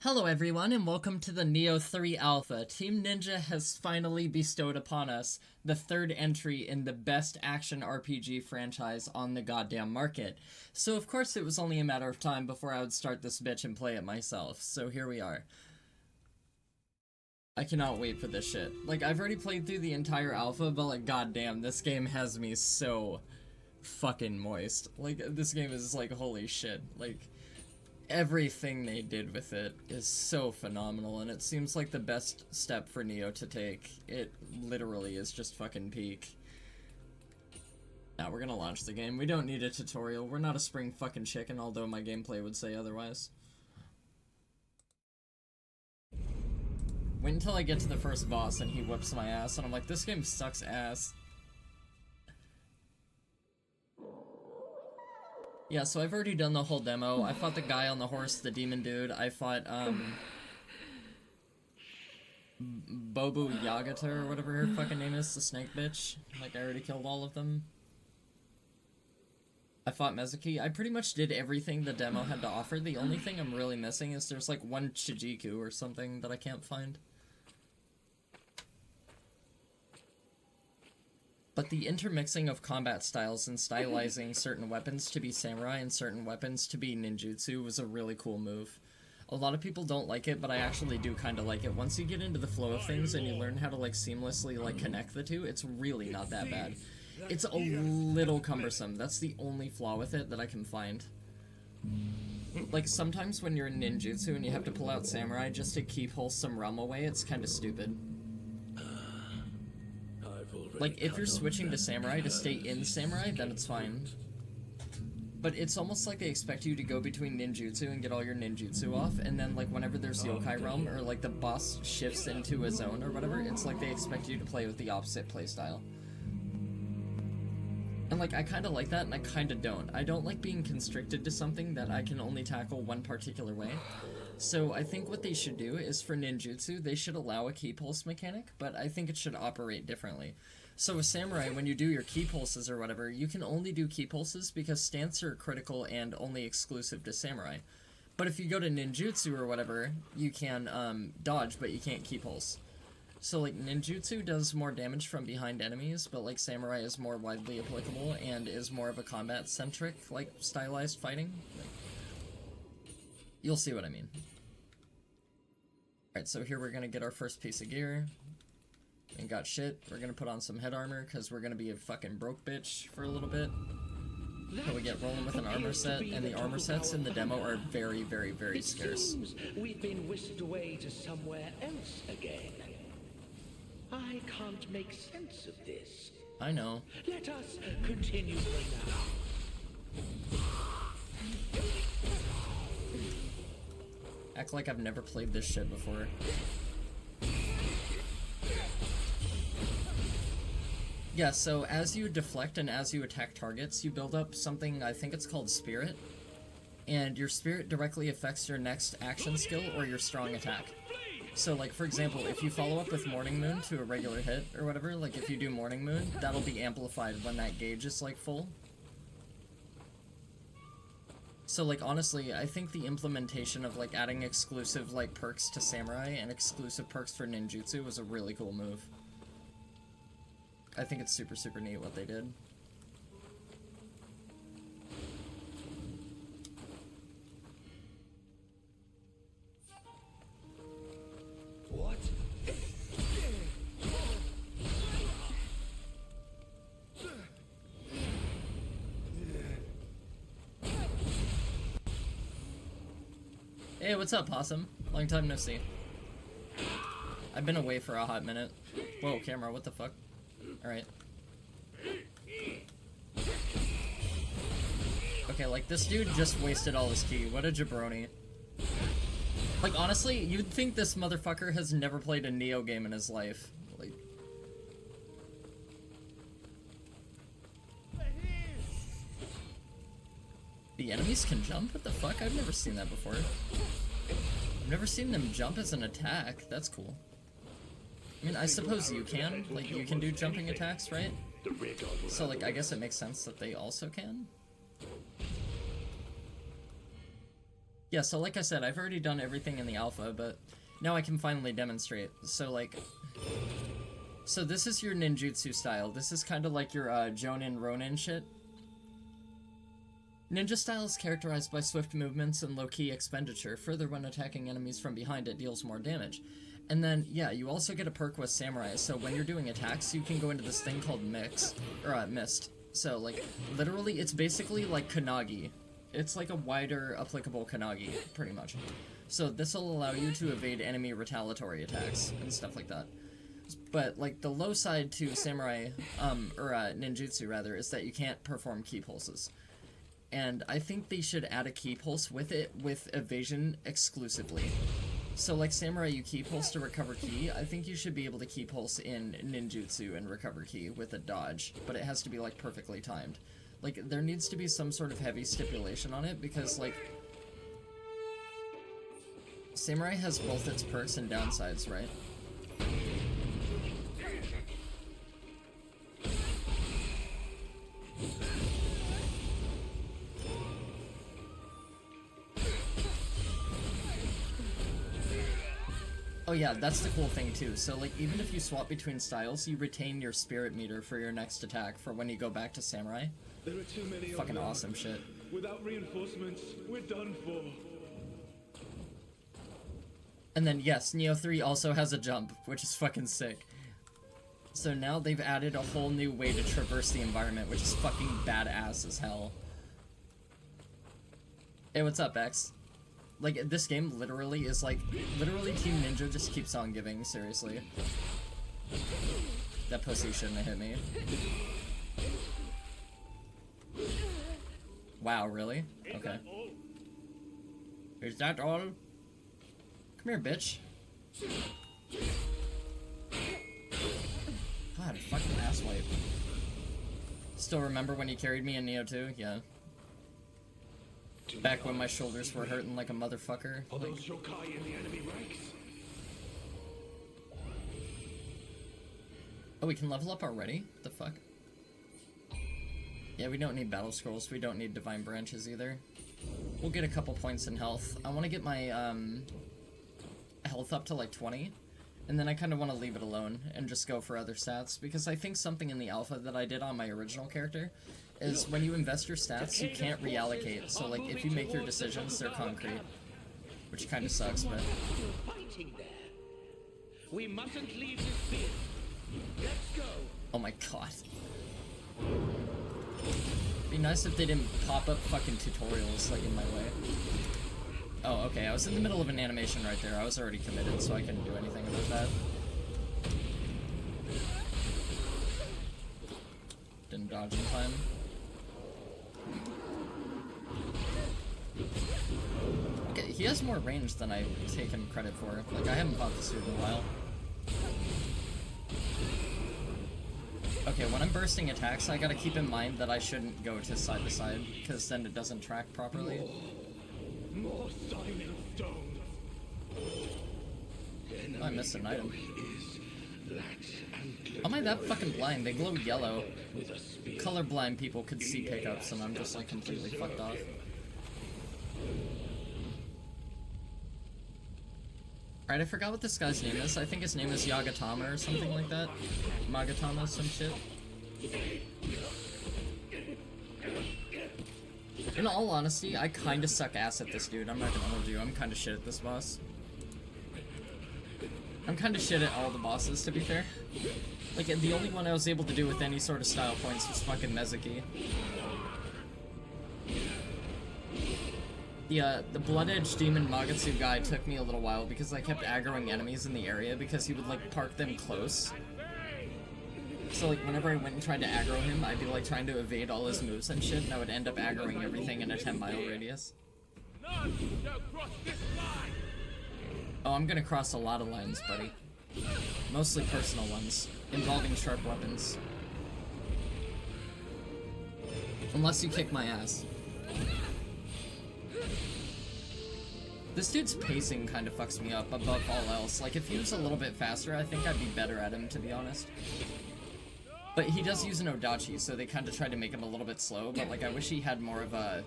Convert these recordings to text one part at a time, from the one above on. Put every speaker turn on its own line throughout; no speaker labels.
Hello everyone and welcome to the Neo 3 Alpha. TeamNinja has finally bestowed upon us the third entry in the best action RPG franchise on the goddamn market. So of course it was only a matter of time before I would start this bitch and play it myself, so here we are. I cannot wait for this shit. Like, I've already played through the entire alpha, but like goddamn, this game has me so fucking moist. Like, this game is like, holy shit. Like, everything they did with it is so phenomenal, and it seems like the best step for Neo to take. It literally is just fucking peak. Now we're gonna launch the game. We don't need a tutorial. We're not a spring fucking chicken, although my gameplay would say otherwise. Wait until I get to the first boss and he whips my ass, and I'm like, this game sucks ass. Yeah, so I've already done the whole demo. I fought the guy on the horse, the demon dude. I fought, Bobu Yagata, or whatever her fucking name is, the snake bitch. Like, I already killed all of them. I fought Mezuki. I pretty much did everything the demo had to offer. The only thing I'm really missing is there's, like, one Shijiku or something that I can't find. But the intermixing of combat styles and stylizing certain weapons to be samurai and certain weapons to be ninjutsu was a really cool move. A lot of people don't like it, but I actually do kind of like it. Once you get into the flow of things and you learn how to, like, seamlessly, like, connect the two, it's really not that bad. It's a little cumbersome. That's the only flaw with it that I can find. Like, sometimes when you're in ninjutsu and you have to pull out samurai just to keep wholesome realm away, it's kind of stupid. Like, if you're switching to samurai to stay in samurai, then it's fine. But it's almost like they expect you to go between ninjutsu and get all your ninjutsu off, and then, like, whenever there's yokai realm, or, like, the boss shifts into a zone or whatever, it's like they expect you to play with the opposite playstyle. And, like, I kinda like that, and I kinda don't. I don't like being constricted to something that I can only tackle one particular way. So I think what they should do is, for ninjutsu, they should allow a ki pulse mechanic, but I think it should operate differently. So with samurai, when you do your ki pulses or whatever, you can only do ki pulses because stance are critical and only exclusive to samurai. But if you go to ninjutsu or whatever, you can dodge, but you can't ki pulse. So, like, ninjutsu does more damage from behind enemies, but, like, samurai is more widely applicable and is more of a combat-centric, like, stylized fighting. Like, you'll see what I mean. Alright, so here we're gonna get our first piece of gear. Ain't got shit. We're gonna put on some head armor, because we're gonna be a fucking broke bitch for a little bit. So we get rolling with an armor set, and the armor sets in the demo are very, very, very scarce.
We've been whisked away to somewhere else again. I can't make sense of this.
I know.
Let us continue now.
Act like I've never played this shit before. Yeah, so as you deflect and as you attack targets, you build up something, I think it's called Spirit. And your Spirit directly affects your next action skill or your strong attack. So, like, for example, if you follow up with Morning Moon to a regular hit or whatever, like if you do Morning Moon, that'll be amplified when that gauge is, like, full. So, like, honestly, I think the implementation of, like, adding exclusive, like, perks to Samurai and exclusive perks for Ninjutsu was a really cool move. I think it's super, super neat what they did.
What?
Hey, what's up, Possum? Long time no see. I've been away for a hot minute. Whoa, camera, what the fuck? Alright. Okay, like, this dude just wasted all his ki. What a jabroni. Like, honestly, you'd think this motherfucker has never played a Neo game in his life. Like... The enemies can jump? What the fuck? I've never seen that before. I've never seen them jump as an attack. That's cool. I mean, I suppose you can. Like, you can do jumping attacks, right? So, like, I guess it makes sense that they also can. Yeah, so like I said, I've already done everything in the alpha, but now I can finally demonstrate. So, like... So this is your ninjutsu style. This is kind of like your Jonin Ronin shit. Ninja style is characterized by swift movements and low-key expenditure. Further, when attacking enemies from behind, it deals more damage. And then, yeah, you also get a perk with Samurai, so when you're doing attacks, you can go into this thing called Mist. So, like, literally, it's basically like Kanagi. It's like a wider, applicable Kanagi, pretty much. So this will allow you to evade enemy retaliatory attacks and stuff like that. But, like, the low side to Samurai, ninjutsu, rather, is that you can't perform ki pulses. And I think they should add a ki pulse with it, with evasion exclusively. So, like, Samurai, you ki pulse to recover ki. I think you should be able to ki pulse in ninjutsu and recover ki with a dodge, but it has to be, like, perfectly timed. Like, there needs to be some sort of heavy stipulation on it, because, like, Samurai has both its perks and downsides, right? Oh yeah, that's the cool thing too. So, like, even if you swap between styles, you retain your spirit meter for your next attack for when you go back to Samurai.
There are too many
Fucking awesome shit.
Without reinforcements, we're done for.
And then, yes, Neo 3 also has a jump, which is fucking sick. So now they've added a whole new way to traverse the environment, which is fucking badass as hell. Hey, what's up, X? Like, this game literally is like, literally TeamNinja just keeps on giving, seriously. That pussy shouldn't have hit me. Wow, really? Okay. Is that all? Come here, bitch. God, fucking asswipe. Still remember when you carried me in Neo 2? Yeah. Back when my shoulders were hurting like a motherfucker.
Are those yokai in the enemy ranks?
Oh, we can level up already? What the fuck? Yeah, we don't need battle scrolls. We don't need divine branches either. We'll get a couple points in health. I want to get my health up to like 20. And then I kind of want to leave it alone and just go for other stats. Because I think something in the alpha that I did on my original character is when you invest your stats, you can't reallocate. So, like, if you make your decisions, they're concrete. Which kind of sucks, but...
Fighting there. We mustn't leave this field. Let's go.
Oh my god. Be nice if they didn't pop up fucking tutorials, like, in my way. Oh, okay, I was in the middle of an animation right there. I was already committed, so I couldn't do anything about that. Didn't dodge in time. Okay, he has more range than I take him credit for. Like, I haven't bought the suit in a while. Okay, when I'm bursting attacks, I gotta keep in mind that I shouldn't go to side, because then it doesn't track properly.
More silent stones.
Oh, I missed an item. How am I that fucking blind? They glow yellow. Colorblind people could see pickups, and I'm just like completely fucked off. Alright, I forgot what this guy's name is. I think his name is Yagatama or something like that. Magatama, some shit. In all honesty, I kinda suck ass at this dude. I'm not gonna hold you. I'm kinda shit at this boss. I'm kinda shit at all the bosses, to be fair. Like, the only one I was able to do with any sort of style points was fucking Mezuki. The blood-edged demon Magatsu guy took me a little while because I kept aggroing enemies in the area because he would, like, park them close. So, like, whenever I went and tried to aggro him, I'd be, like, trying to evade all his moves and shit, and I would end up aggroing everything in a 10-mile radius. Oh, I'm gonna cross a lot of lines, buddy. Mostly personal ones, involving sharp weapons. Unless you kick my ass. This dude's pacing kind of fucks me up above all else. Like, if he was a little bit faster, I think I'd be better at him, to be honest. But he does use an Odachi, so they kind of try to make him a little bit slow, but, like, I wish he had more of a...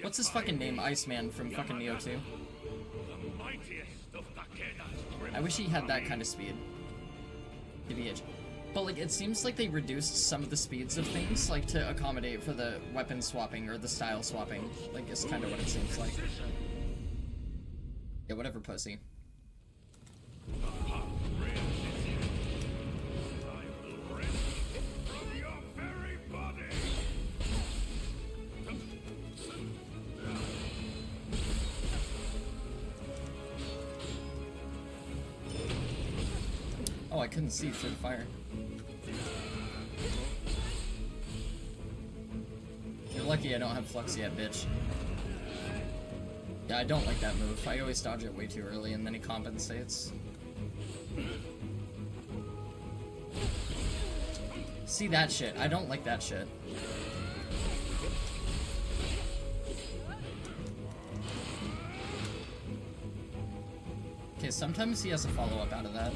What's his fucking name? Iceman from fucking Neo 2. I wish he had that kind of speed. TBH. But like, it seems like they reduced some of the speeds of things, like to accommodate for the weapon swapping or the style swapping. Like, it's kind of what it seems like. Yeah, whatever, pussy. Oh, I couldn't see through the fire. You're lucky I don't have flux yet, bitch. Yeah, I don't like that move. I always dodge it way too early and then he compensates. See that shit? I don't like that shit. Okay, sometimes he has a follow-up out of that.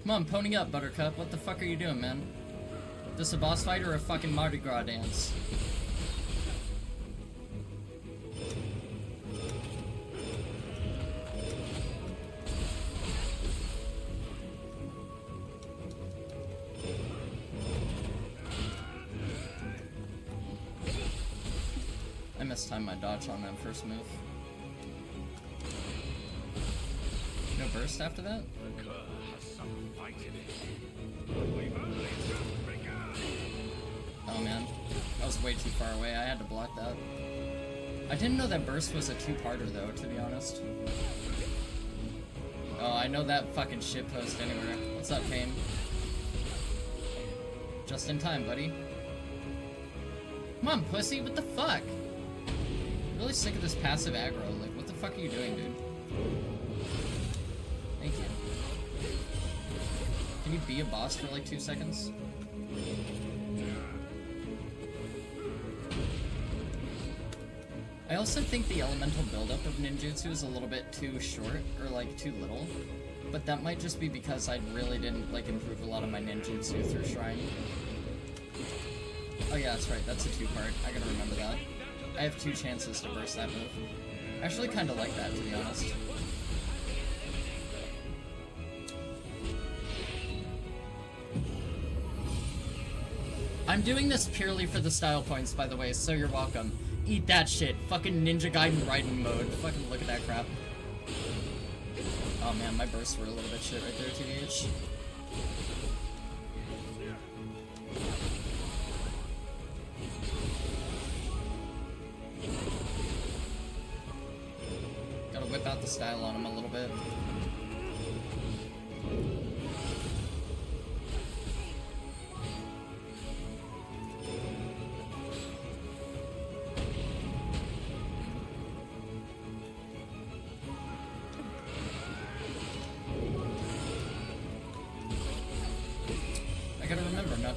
Come on, pony up, Buttercup. What the fuck are you doing, man? This a boss fight or a fucking Mardi Gras dance? I mistimed my dodge on that first move. No burst after that? Oh man, that was way too far away. I had to block that. I didn't know that burst was a two-parter though, to be honest. Oh, I know that fucking shitpost anywhere. What's up, Fame? Just in time, buddy. Come on, pussy, what the fuck? I'm really sick of this passive aggro. Like, what the fuck are you doing, dude? Thank you. Can you be a boss for like 2 seconds? I also think the elemental buildup of ninjutsu is a little bit too short, or like too little. But that might just be because I really didn't like improve a lot of my ninjutsu through Shrine. Oh yeah, that's right, that's a two-part. I gotta remember that. I have 2 chances to burst that move. I actually kinda like that, to be honest. I'm doing this purely for the style points, by the way, so you're welcome. Eat that shit. Fucking Ninja Gaiden riding mode. Fucking look at that crap. Oh man, my bursts were a little bit shit right there, TBH. Gotta whip out the style on him a little bit.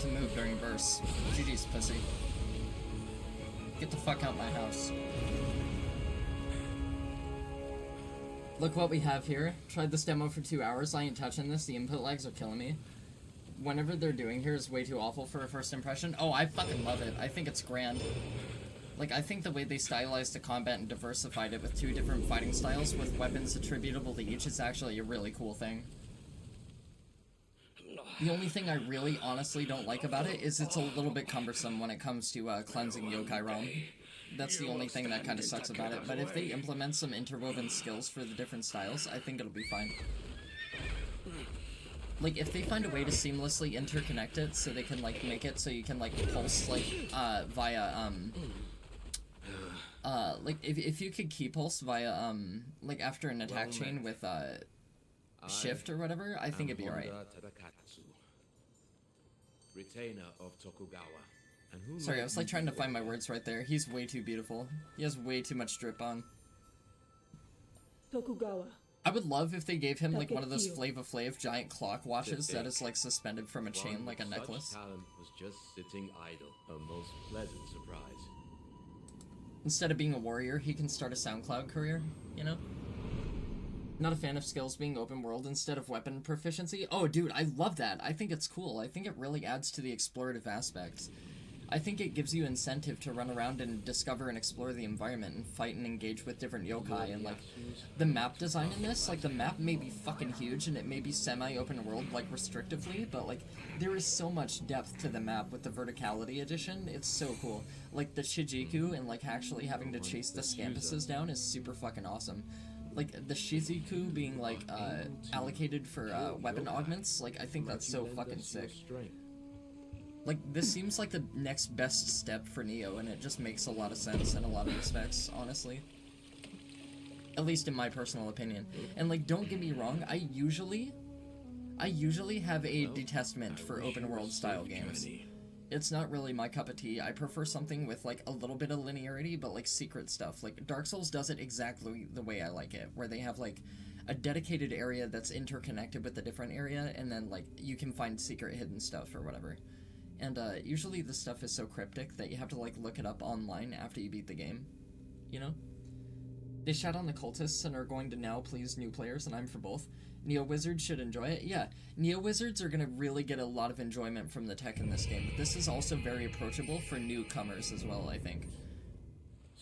To move during bursts. GG's, pussy. Get the fuck out my house. Look what we have here. Tried this demo for 2 hours. I ain't touching this. The input lags are killing me. Whenever they're doing here is way too awful for a first impression. Oh, I fucking love it. I think it's grand. Like, I think the way they stylized the combat and diversified it with 2 different fighting styles with weapons attributable to each is actually a really cool thing. The only thing I really honestly don't like about it is it's a little bit cumbersome when it comes to cleansing yokai realm. That's the only thing that kind of sucks about it, but if they implement some interwoven skills for the different styles, I think it'll be fine. Like, if they find a way to seamlessly interconnect it so they can, like, make it so you can, like, pulse, like, via, Like if you could key pulse via like after an attack chain with shift or whatever, I think it'd be alright.
Retainer of Tokugawa. And who
Sorry, I was like trying to find my words right there. He's way too beautiful. He has way too much drip on.
Tokugawa.
I would love if they gave him like one of those
Takehio.
Flava Flav giant clock watches that is like suspended from a chain like a necklace.
Such talent was just sitting idle. A most pleasant surprise.
Instead of being a warrior, he can start a SoundCloud career, you know? Not a fan of skills being open world instead of weapon proficiency. Oh, dude, I love that. I think it's cool. I think it really adds to the explorative aspects. I think it gives you incentive to run around and discover and explore the environment and fight and engage with different yokai. And, like, the map design in this, like, the map may be fucking huge and it may be semi-open world, like, restrictively, but, like, there is so much depth to the map with the verticality edition. It's so cool. Like, the Shijiku and, like, actually having to chase the scampuses down is super fucking awesome. Like, the Shizuku being, like, allocated for, weapon augments, like, I think that's so fucking sick. Like, this seems like the next best step for Neo, and it just makes a lot of sense in a lot of respects, honestly. At least in my personal opinion. And, like, don't get me wrong, I usually have a detestment for open world style games. It's not really my cup of tea. I prefer something with, like, a little bit of linearity, but, like, secret stuff. Like, Dark Souls does it exactly the way I like it, where they have, like, a dedicated area that's interconnected with a different area, and then, like, you can find secret hidden stuff or whatever. And, usually the stuff is so cryptic that you have to, like, look it up online after you beat the game. You know? They shat on the cultists and are going to now please new players, and I'm for both. Neo-Wizards should enjoy it. Yeah, Neo-Wizards are gonna really get a lot of enjoyment from the tech in this game, but this is also very approachable for newcomers as well, I think.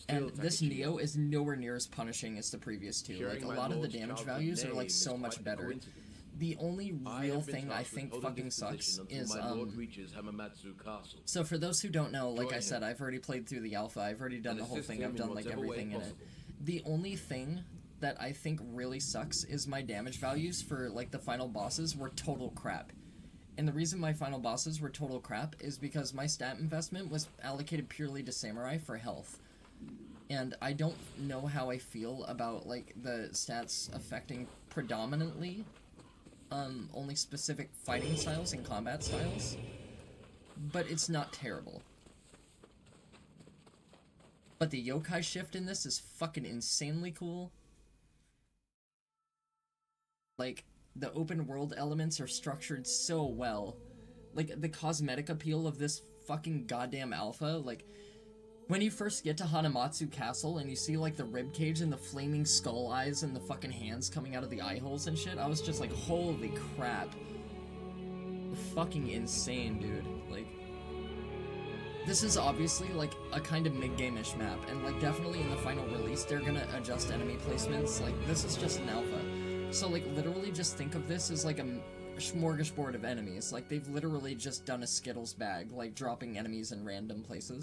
And this Neo is nowhere near as punishing as the previous two. Like, a lot of the damage values are, like, so much better. The only real thing I think fucking sucks is, So for those who don't know, like I said, I've already played through the alpha, I've already done the whole thing, I've done, like, everything in it. The only thing that I think really sucks is my damage values for, like, the final bosses were total crap. And the reason my final bosses were total crap is because my stat investment was allocated purely to Samurai for health. And I don't know how I feel about, like, the stats affecting predominantly only specific fighting styles and combat styles, but it's not terrible. But the yokai shift in this is fucking insanely cool. Like, the open world elements are structured so well. Like, the cosmetic appeal of this fucking goddamn alpha, like, when you first get to Hanamatsu Castle and you see, like, the ribcage and the flaming skull eyes and the fucking hands coming out of the eye holes and shit, I was just like, holy crap. Fucking insane, dude. Like, this is obviously, like, a kind of mid-game-ish map, and, like, definitely in the final release, they're gonna adjust enemy placements. Like, this is just an alpha. So, like, literally just think of this as, like, a smorgasbord of enemies. Like, they've literally just done a Skittles bag, like, dropping enemies in random places.